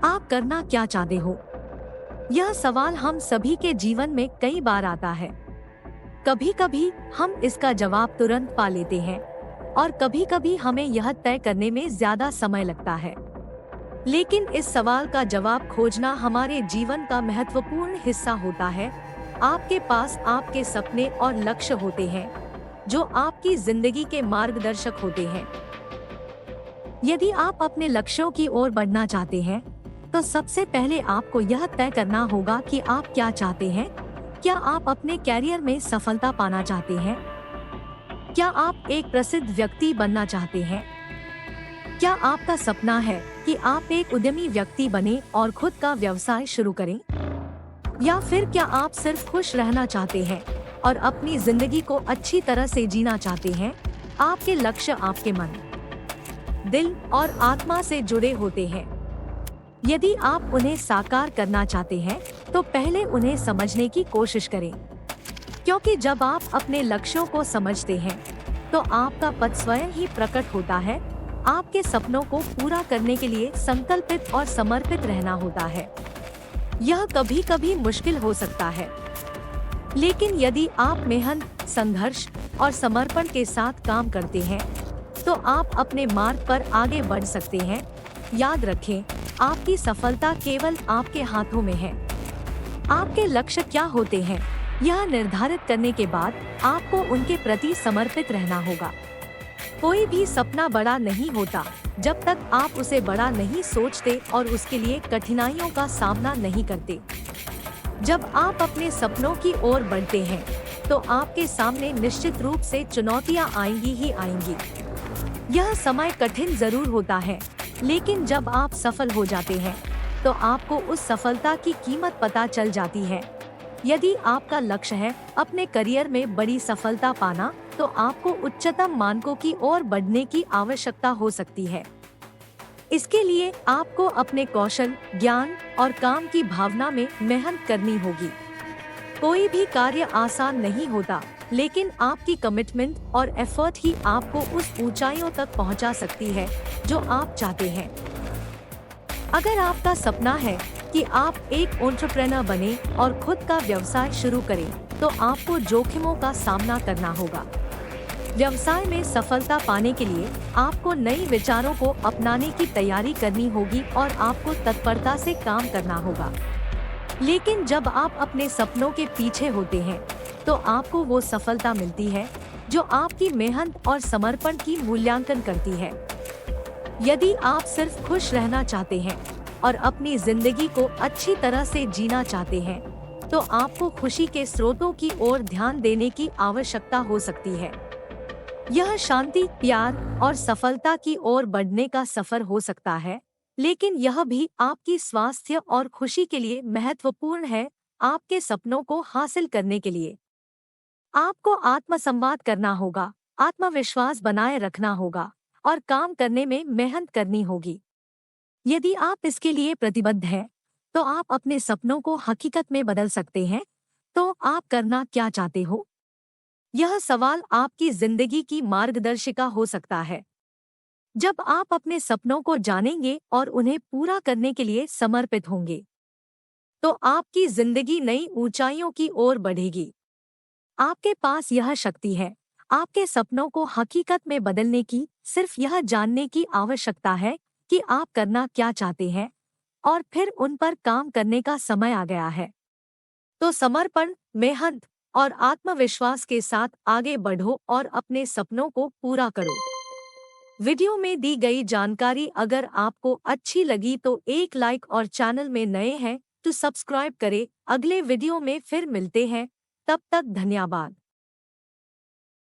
आप करना क्या चाहते हो? यह सवाल हम सभी के जीवन में कई बार आता है। कभी कभी हम इसका जवाब तुरंत पा लेते हैं और कभी कभी हमें यह तय करने में ज्यादा समय लगता है। लेकिन इस सवाल का जवाब खोजना हमारे जीवन का महत्वपूर्ण हिस्सा होता है। आपके पास आपके सपने और लक्ष्य होते हैं जो आपकी जिंदगी के मार्गदर्शक होते हैं। यदि आप अपने लक्ष्यों की ओर बढ़ना चाहते हैं तो सबसे पहले आपको यह तय करना होगा कि आप क्या चाहते हैं। क्या आप अपने कैरियर में सफलता पाना चाहते हैं? क्या आप एक प्रसिद्ध व्यक्ति बनना चाहते हैं? क्या आपका सपना है कि आप एक उद्यमी व्यक्ति बने और खुद का व्यवसाय शुरू करें? या फिर क्या आप सिर्फ खुश रहना चाहते हैं और अपनी जिंदगी को अच्छी तरह से जीना चाहते हैं? आपके लक्ष्य आपके मन, दिल और आत्मा से जुड़े होते हैं। यदि आप उन्हें साकार करना चाहते हैं तो पहले उन्हें समझने की कोशिश करें, क्योंकि जब आप अपने लक्ष्यों को समझते हैं तो आपका पथ स्वयं ही प्रकट होता है। आपके सपनों को पूरा करने के लिए संकल्पित और समर्पित रहना होता है। यह कभी कभी मुश्किल हो सकता है, लेकिन यदि आप मेहनत, संघर्ष और समर्पण के साथ काम करते हैं तो आप अपने मार्ग पर आगे बढ़ सकते हैं। याद रखें, आपकी सफलता केवल आपके हाथों में है। आपके लक्ष्य क्या होते हैं, यह निर्धारित करने के बाद आपको उनके प्रति समर्पित रहना होगा। कोई भी सपना बड़ा नहीं होता जब तक आप उसे बड़ा नहीं सोचते और उसके लिए कठिनाइयों का सामना नहीं करते। जब आप अपने सपनों की ओर बढ़ते हैं तो आपके सामने निश्चित रूप से चुनौतियां आएंगी ही आएंगी। यह समय कठिन जरूर होता है, लेकिन जब आप सफल हो जाते हैं तो आपको उस सफलता की कीमत पता चल जाती है। यदि आपका लक्ष्य है अपने करियर में बड़ी सफलता पाना तो आपको उच्चतम मानकों की ओर बढ़ने की आवश्यकता हो सकती है। इसके लिए आपको अपने कौशल, ज्ञान और काम की भावना में मेहनत करनी होगी। कोई भी कार्य आसान नहीं होता, लेकिन आपकी कमिटमेंट और एफर्ट ही आपको उस ऊंचाइयों तक पहुंचा सकती है जो आप चाहते हैं। अगर आपका सपना है कि आप एक एंटरप्रेन्योर बने और खुद का व्यवसाय शुरू करें, तो आपको जोखिमों का सामना करना होगा। व्यवसाय में सफलता पाने के लिए आपको नए विचारों को अपनाने की तैयारी करनी होगी और आपको तत्परता से काम करना होगा। लेकिन जब आप अपने सपनों के पीछे होते हैं तो आपको वो सफलता मिलती है जो आपकी मेहनत और समर्पण की मूल्यांकन करती है। यदि आप सिर्फ खुश रहना चाहते हैं और अपनी जिंदगी को अच्छी तरह से जीना चाहते हैं तो आपको खुशी के स्रोतों की ओर ध्यान देने की आवश्यकता हो सकती है। यह शांति, प्यार और सफलता की ओर बढ़ने का सफर हो सकता है, लेकिन यह भी आपकी स्वास्थ्य और खुशी के लिए महत्वपूर्ण है। आपके सपनों को हासिल करने के लिए आपको आत्मसंवाद करना होगा, आत्मविश्वास बनाए रखना होगा और काम करने में मेहनत करनी होगी। यदि आप इसके लिए प्रतिबद्ध हैं, तो आप अपने सपनों को हकीकत में बदल सकते हैं। तो आप करना क्या चाहते हो? यह सवाल आपकी जिंदगी की मार्गदर्शिका हो सकता है। जब आप अपने सपनों को जानेंगे और उन्हें पूरा करने के लिए समर्पित होंगे, तो आपकी जिंदगी नई ऊंचाइयों की ओर बढ़ेगी। आपके पास यह शक्ति है। आपके सपनों को हकीकत में बदलने की सिर्फ यह जानने की आवश्यकता है कि आप करना क्या चाहते हैं और फिर उन पर काम करने का समय आ गया है। तो समर्पण, मेहनत और आत्मविश्वास के साथ आगे बढ़ो और अपने सपनों को पूरा करो। वीडियो में दी गई जानकारी अगर आपको अच्छी लगी तो एक लाइक और चैनल में नए हैं तो सब्सक्राइब करें। अगले वीडियो में फिर मिलते हैं, तब तक धन्यवाद।